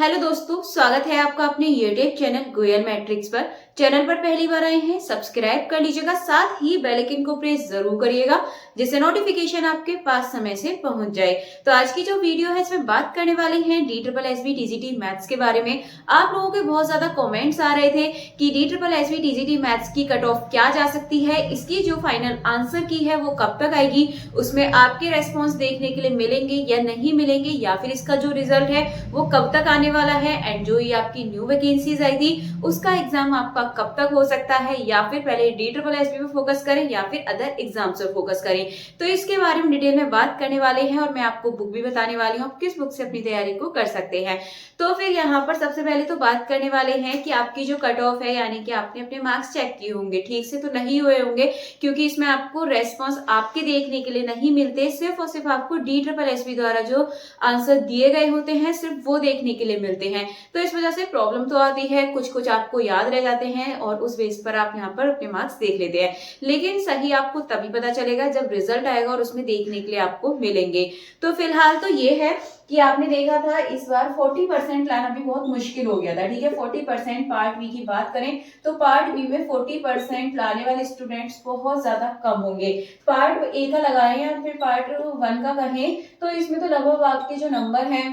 Hello दोस्तों, स्वागत है आपका अपने यूट्यूब चैनल गोयल मैट्रिक्स पर। चैनल पर पहली बार आए हैं, सब्सक्राइब कर लीजिएगा, साथ ही बेल आइकन को प्रेस जरूर करिएगा जिससे नोटिफिकेशन आपके पास समय से पहुंच जाए। तो आज की जो वीडियो है इसमें बात करने वाले हैं D triple S B TGT maths के बारे में। आप लोगों के बहुत ज्यादा कमेंट्स आ रहे थे कि D triple S B TGT maths की कट ऑफ क्या जा सकती है, इसकी जो फाइनल आंसर की है वो कब तक आएगी, उसमें आपके रेस्पॉन्स देखने के लिए मिलेंगे या नहीं मिलेंगे, या फिर इसका जो रिजल्ट है वो कब तक आने वाला है, एंड जो ये आपकी न्यू वैकेंसीज आई थी उसका एग्जाम आपका कब तक हो सकता है, या फिर पहले डी ट्रिपल एस बी पे फोकस करें या फिर अदर एग्जाम्स पर फोकस करें। तो इसके बारे में डिटेल में बात करने वाले हैं और मैं आपको बुक भी बताने वाली हूँ किस बुक से अपनी तैयारी को कर सकते हैं। तो फिर यहाँ पर सबसे पहले तो बात करने वाले हैं कि आपकी जो कट ऑफ है, यानी कि आपने अपने मार्क्स चेक किए होंगे, ठीक से तो नहीं हुए होंगे क्योंकि इसमें आपको रेस्पॉन्स आपके देखने के लिए नहीं मिलते, सिर्फ और सिर्फ आपको डी ट्रिपल एस बी द्वारा जो आंसर दिए गए होते हैं सिर्फ वो देखने के लिए मिलते हैं। तो इस वजह से प्रॉब्लम तो आती है, कुछ कुछ आपको याद रह जाते हैं और उस बेस पर आप यहाँ पर अपने मार्क्स देख लेते हैं, लेकिन सही आपको तभी पता चलेगा जब रिजल्ट आएगा और उसमें देखने के लिए आपको मिलेंगे। तो फिलहाल तो ये है कि आपने देखा था इस बार 40% लाना भी बहुत मुश्किल हो गया था, ठीक है। 40% पार्ट बी की बात करें तो पार्ट बी में 40% लाने वाले स्टूडेंट्स बहुत ज्यादा कम होंगे। पार्ट ए का लगाएं या फिर पार्ट 1 का कहें तो इसमें तो लगभग आपके जो नंबर हैं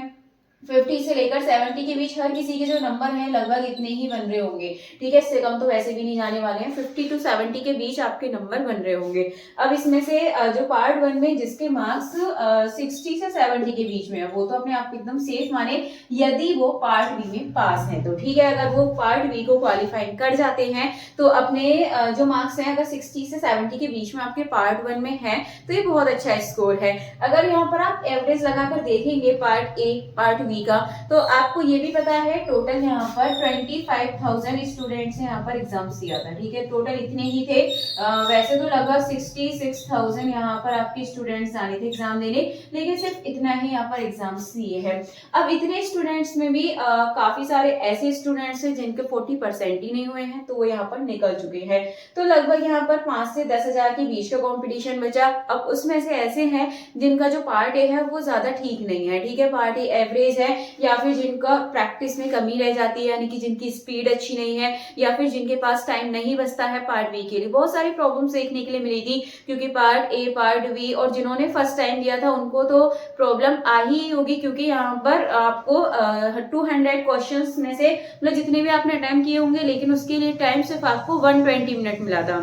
50 से लेकर 70 के बीच हर किसी के जो नंबर हैं लगभग इतने ही बन रहे होंगे, ठीक है। इससे कम तो वैसे भी नहीं जाने वाले हैं, 50 to 70 के बीच आपके नंबर बन रहे होंगे। अब इसमें से जो पार्ट 1 में जिसके मार्क्स 60 से 70 के बीच में है वो तो अपने आप एकदम सेफ माने यदि वो पार्ट बी में पास है तो, ठीक है। अगर वो पार्ट बी को क्वालिफाई कर जाते हैं तो अपने जो मार्क्स हैं अगर 60 से 70 के बीच में आपके पार्ट 1 में है तो ये बहुत अच्छा स्कोर है। अगर यहाँ पर आप एवरेज लगाकर देखेंगे पार्ट ए पार्ट बी का तो आपको ये भी पता है टोटल यहाँ पर 25,000 स्टूडेंट्स ने यहाँ पर एग्जाम्स दिया था, ठीक है। टोटल इतने ही थे, वैसे तो लगभग 66,000 यहाँ पर आपके स्टूडेंट्स आने थे एग्जाम देने, लेकिन सिर्फ इतना ही यहाँ पर एग्जाम्स दिए हैं। अब इतने स्टूडेंट्स में भी काफी सारे ऐसे स्टूडेंट्स हैं जिनके 40% ही नहीं हुए हैं तो वो यहाँ पर निकल चुके हैं। तो लगभग यहाँ पर 5 से 10,000 के बीच का कॉम्पिटिशन बचा। अब उसमें से ऐसे हैं जिनका जो पार्ट ए है वो ज्यादा ठीक नहीं है, ठीक है, पार्ट ए एवरेज है, या फिर जिनका प्रैक्टिस में कमी रह जाती है, यानी कि जिनकी स्पीड अच्छी नहीं है, या फिर जिनके पास टाइम नहीं बचता है पार्ट बी के लिए। बहुत सारी प्रॉब्लम्स देखने के लिए मिली थी क्योंकि पार्ट ए पार्ट बी और जिन्होंने फर्स्ट टाइम दिया था उनको तो प्रॉब्लम आ ही होगी क्योंकि यहाँ पर आपको 200 क्वेश्चंस में से मतलब जितने भी आपने अटेम्प्ट किए होंगे, लेकिन उसके लिए टाइम सिर्फ आपको 120 मिनट मिला था।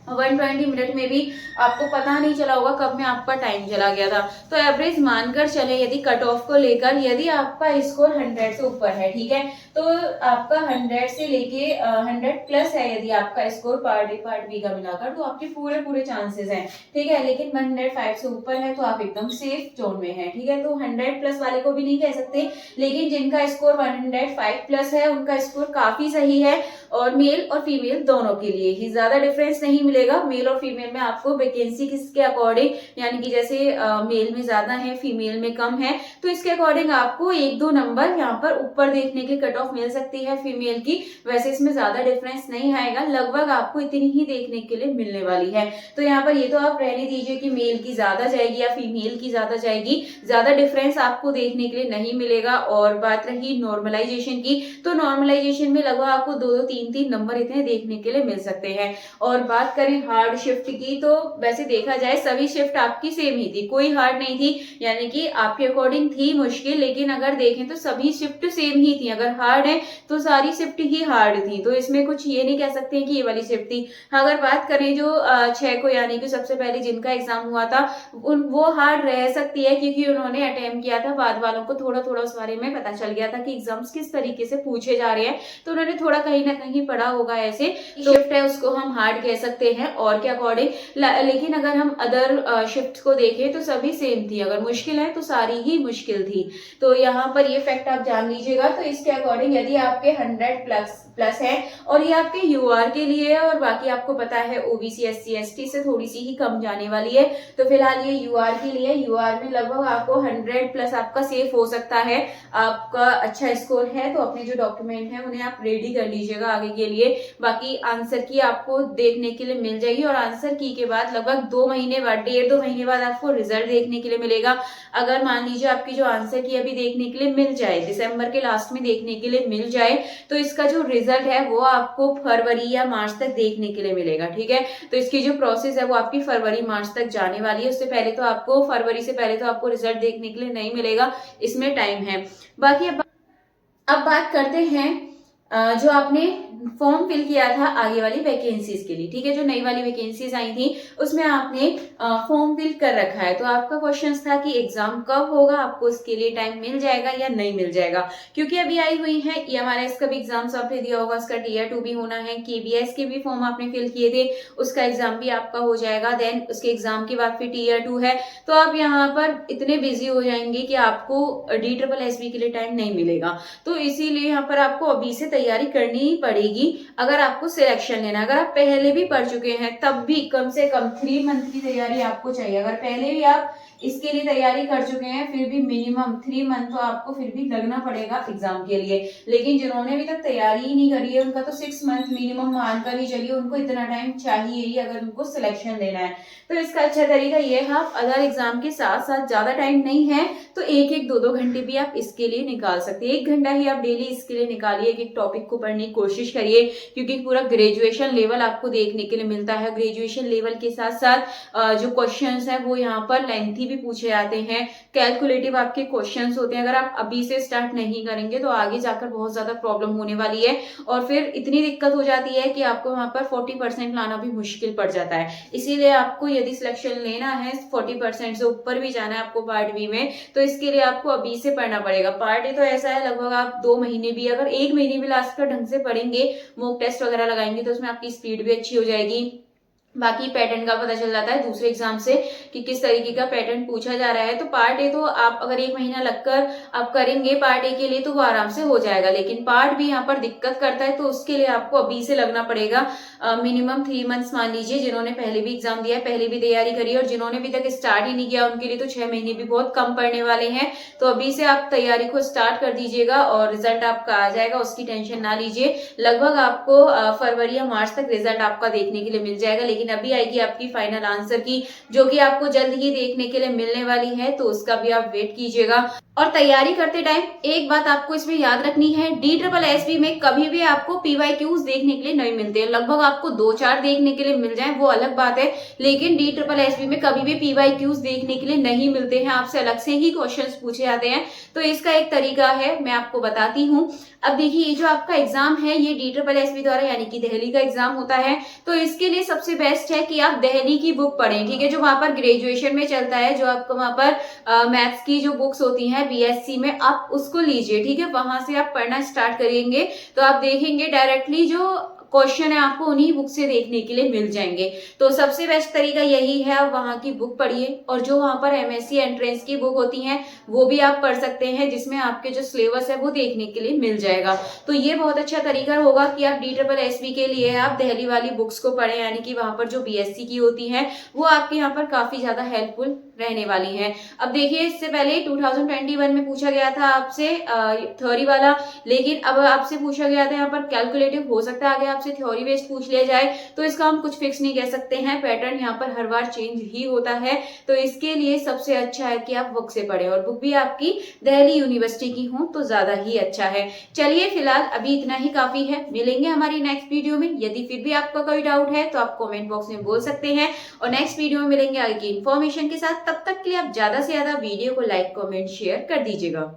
120 मिनट में भी आपको पता नहीं चला होगा कब में आपका टाइम चला गया था। तो एवरेज मानकर चले यदि कट ऑफ को लेकर, यदि आपका स्कोर 100 से ऊपर है, ठीक है, तो आपका 100 से लेके 100 प्लस है यदि आपका score part A part B का मिलाकर तो आपके पूरे चांसेस हैं, ठीक है। लेकिन 105 से ऊपर है तो आप एकदम सेफ जोन में है, ठीक है। तो 100 प्लस वाले को भी नहीं कह सकते, लेकिन जिनका स्कोर 105 प्लस है उनका स्कोर काफी सही है और मेल और फीमेल दोनों के लिए ही ज्यादा डिफरेंस नहीं मिलेगा। मेल और फीमेल में आपको वैकेंसी किसके अकॉर्डिंग, यानी कि जैसे मेल में ज्यादा है फीमेल में कम है तो इसके अकॉर्डिंग आपको 1-2 नंबर यहाँ पर ऊपर देखने के कट ऑफ मिल सकती है फीमेल की। वैसे इसमें ज्यादा डिफरेंस नहीं आएगा, लगभग आपको इतनी ही देखने के लिए मिलने वाली है। तो यहाँ पर ये तो आप रहने दीजिए कि मेल की ज्यादा जाएगी या फीमेल की ज्यादा जाएगी, ज्यादा डिफरेंस आपको देखने के लिए नहीं मिलेगा। और बात रही नॉर्मलाइजेशन की तो नॉर्मलाइजेशन में लगभग आपको 2-2 3-3 नंबर इतने देखने के लिए मिल सकते हैं। और बात करें हार्ड शिफ्ट की तो वैसे देखा जाए सभी शिफ्ट आपकी सेम ही थी, कोई हार्ड नहीं थी, यानी कि आपके अकॉर्डिंग थी मुश्किल, लेकिन अगर देखें तो सभी शिफ्ट सेम ही थी। अगर हार्ड है तो सारी शिफ्ट ही हार्ड थी, तो इसमें कुछ ये नहीं कह सकते कि ये वाली शिफ्ट थी। अगर बात करें जो 6 को, यानी कि सबसे पहले जिनका एग्जाम हुआ था वो हार्ड रह सकती है क्योंकि उन्होंने अटेम्प्ट किया था, बाद वालों को थोड़ा थोड़ा उस बारे में पता चल गया था कि एग्जाम्स किस तरीके से पूछे जा रहे हैं, तो उन्होंने थोड़ा कहीं ना कहीं पढ़ा होगा। ऐसे तो शिफ्ट है उसको हम हार्ड कह सकते हैं और के अकॉर्डिंग। लेकिन अगर हम अदर शिफ्ट को देखें तो सभी सेम थी, अगर मुश्किल है तो सारी ही मुश्किल थी। तो यहाँ पर ये फैक्ट आप जान लीजिएगा। तो इसके अकॉर्डिंग यदि आपके 100 प्लस है और ये आपके यूआर के लिए है और बाकी आपको पता है ओबीसी एससी एसटी से थोड़ी सी ही कम जाने वाली है। तो फिलहाल ये यूआर के लिए, यूआर में लगभग आपको 100 प्लस आपका सेफ हो सकता है। आपका अच्छा स्कोर है तो अपने जो डॉक्यूमेंट है उन्हें आप रेडी कर लीजिएगा आगे के लिए। बाकी आंसर की आपको देखने के लिए मिल जाएगी और आंसर की के बाद लगभग 2 महीने बाद, 1.5-2 महीने बाद आपको रिजल्ट देखने के लिए मिलेगा। अगर मान लीजिए आपकी जो आंसर की अभी देखने के लिए मिल जाए, दिसंबर के लास्ट में देखने के लिए मिल जाए, तो इसका जो रिजल्ट है वो आपको फरवरी या मार्च तक देखने के लिए मिलेगा। ठीक है, तो इसकी जो प्रोसेस है वो आपकी फरवरी मार्च तक जाने वाली है। उससे पहले तो आपको, फरवरी से पहले तो आपको रिजल्ट देखने के लिए नहीं मिलेगा, इसमें टाइम है। बाकी अब बात करते हैं जो आपने फॉर्म फिल किया था आगे वाली वैकेंसीज के लिए। ठीक है, जो नई वाली वैकेंसीज आई थी उसमें आपने फॉर्म फिल कर रखा है। तो आपका क्वेश्चन था कि एग्जाम कब होगा, आपको इसके लिए टाइम मिल जाएगा या नहीं मिल जाएगा, क्योंकि अभी आई हुई है EMRS का भी एग्जाम आपने दिया होगा, उसका Tier 2 भी होना है, KBS के भी फॉर्म आपने फिल किए थे, उसका एग्जाम भी आपका हो जाएगा। देन उसके एग्जाम के बाद फिर Tier 2 है। तो आप यहाँ पर इतने बिजी हो जाएंगे कि आपको DSSB के लिए टाइम नहीं मिलेगा। तो इसीलिए यहाँ पर आपको अभी से तैयारी करनी ही पड़ेगी अगर आपको सिलेक्शन लेना। अगर आप पहले भी पढ़ चुके हैं तब भी कम से कम 3 मंथ की तैयारी आपको चाहिए। अगर पहले भी आप इसके लिए तैयारी कर चुके हैं फिर भी मिनिमम 3 मंथ तो आपको फिर भी लगना पड़ेगा एग्जाम के लिए। लेकिन जिन्होंने अभी तक तैयारी ही नहीं करी है उनका तो 6 मंथ मिनिमम मानकर ही चलिए, उनको इतना टाइम चाहिए ही अगर उनको सिलेक्शन लेना है। तो इसका अच्छा तरीका ये है, आप अगर एग्जाम के साथ साथ ज्यादा टाइम नहीं है तो 1-1, 2-2 घंटे भी आप इसके लिए निकाल सकते हैं। 1 घंटा ही आप डेली इसके लिए निकालिए, एक टॉपिक को पढ़ने की कोशिश करिए, क्योंकि पूरा ग्रेजुएशन लेवल आपको देखने के लिए मिलता है। ग्रेजुएशन लेवल के साथ साथ जो क्वेश्चंस है वो यहाँ पर लेंथी भी पूछे जाते हैं, कैलकुलेटिव आपके क्वेश्चंस होते हैं। अगर आप अभी से स्टार्ट नहीं करेंगे तो आगे जाकर बहुत ज्यादा प्रॉब्लम होने वाली है और फिर इतनी दिक्कत हो जाती है कि आपको वहां पर 40% लाना भी मुश्किल पड़ जाता है। इसीलिए आपको यदि सिलेक्शन लेना है, 40% से ऊपर भी जाना है आपको पार्ट बी में, तो इसके लिए आपको अभी से पढ़ना पड़ेगा। पार्ट ए तो ऐसा है लगभग आप 2 महीने भी, अगर 1 महीने भी लास्ट का ढंग से पढ़ेंगे, मॉक टेस्ट वगैरह लगाएंगे तो उसमें आपकी स्पीड भी अच्छी हो जाएगी। बाकी पैटर्न का पता चल जाता है दूसरे एग्जाम से कि किस तरीके का पैटर्न पूछा जा रहा है। तो पार्ट ए तो आप अगर 1 महीना लगकर आप करेंगे पार्ट ए के लिए तो वो आराम से हो जाएगा। लेकिन पार्ट बी यहाँ पर दिक्कत करता है तो उसके लिए आपको अभी से लगना पड़ेगा। मिनिमम 3 मंथ्स मान लीजिए। जिन्होंने पहले भी एग्जाम दिया है, पहले भी तैयारी करी और जिन्होंने अभी तक स्टार्ट ही नहीं किया उनके लिए तो 6 महीने भी बहुत कम पड़ने वाले हैं। तो अभी से आप तैयारी को स्टार्ट कर दीजिएगा और रिजल्ट आपका आ जाएगा, उसकी टेंशन ना लीजिए। लगभग आपको फरवरी या मार्च तक रिजल्ट आपका देखने के लिए मिल जाएगा। लेकिन अभी आएगी आपकी फाइनल आंसर की, जो कि आपको जल्द ही देखने के लिए मिलने वाली है, तो उसका भी आप वेट कीजिएगा। और तैयारी करते टाइम एक बात आपको इसमें याद रखनी है, DSSB में कभी भी आपको PYQs देखने के लिए नहीं मिलते हैं। लगभग आपको 2-4 देखने के लिए मिल जाए वो अलग बात है, लेकिन DSSB में कभी भी PYQs देखने के लिए नहीं मिलते हैं, आपसे अलग से ही क्वेश्चंस पूछे जाते हैं। तो इसका एक तरीका है, मैं आपको बताती हूँ। अब देखिए, ये जो आपका एग्जाम है ये DSSB द्वारा यानी कि दिल्ली का एग्जाम होता है। तो इसके लिए सबसे बेस्ट है कि आप दिल्ली की बुक पढ़ें, ठीक है, जो वहां पर ग्रेजुएशन में चलता है, जो आपको वहां पर मैथ्स की जो बुक्स होती हैं BSc में, आप उसको लीजिए, ठीक है। वहां से आप पढ़ना स्टार्ट करेंगे तो आप देखेंगे डायरेक्टली जो क्वेश्चन है आपको उन्हीं बुक से देखने के लिए मिल जाएंगे। तो सबसे बेस्ट तरीका यही है, आप वहां की बुक पढ़िए और जो वहां पर MSc एंट्रेंस की बुक होती हैं वो भी आप पढ़ सकते हैं, जिसमें आपके जो सिलेबस है वो देखने के लिए मिल जाएगा। तो ये बहुत अच्छा तरीका होगा कि आप DSSB के लिए आप दिल्ली वाली बुक्स को पढ़ें, यानी कि वहां पर जो BSc की होती है वो आपके यहाँ पर काफी ज्यादा हेल्पफुल रहने वाली है। अब देखिए, इससे पहले 2021 में पूछा गया था आपसे थ्योरी वाला, लेकिन अब आपसे पूछा गया था यहाँ पर कैलकुलेटिव। हो सकता है आगे आपसे थ्योरी बेस्ड पूछ लिया जाए, तो इसका हम कुछ फिक्स नहीं कह सकते हैं, पैटर्न यहाँ पर हर बार चेंज ही होता है। तो इसके लिए सबसे अच्छा है कि आप बुक से पढ़ें और बुक भी आपकी दिल्ली यूनिवर्सिटी की हो तो ज्यादा ही अच्छा है। चलिए, फिलहाल अभी इतना ही काफी है, मिलेंगे हमारी नेक्स्ट वीडियो में। यदि फिर भी आपका कोई डाउट है तो आप कॉमेंट बॉक्स में बोल सकते हैं और नेक्स्ट वीडियो में मिलेंगे आगे की इन्फॉर्मेशन के साथ। तब तक के लिए आप ज्यादा से ज्यादा वीडियो को लाइक, कमेंट, शेयर कर दीजिएगा।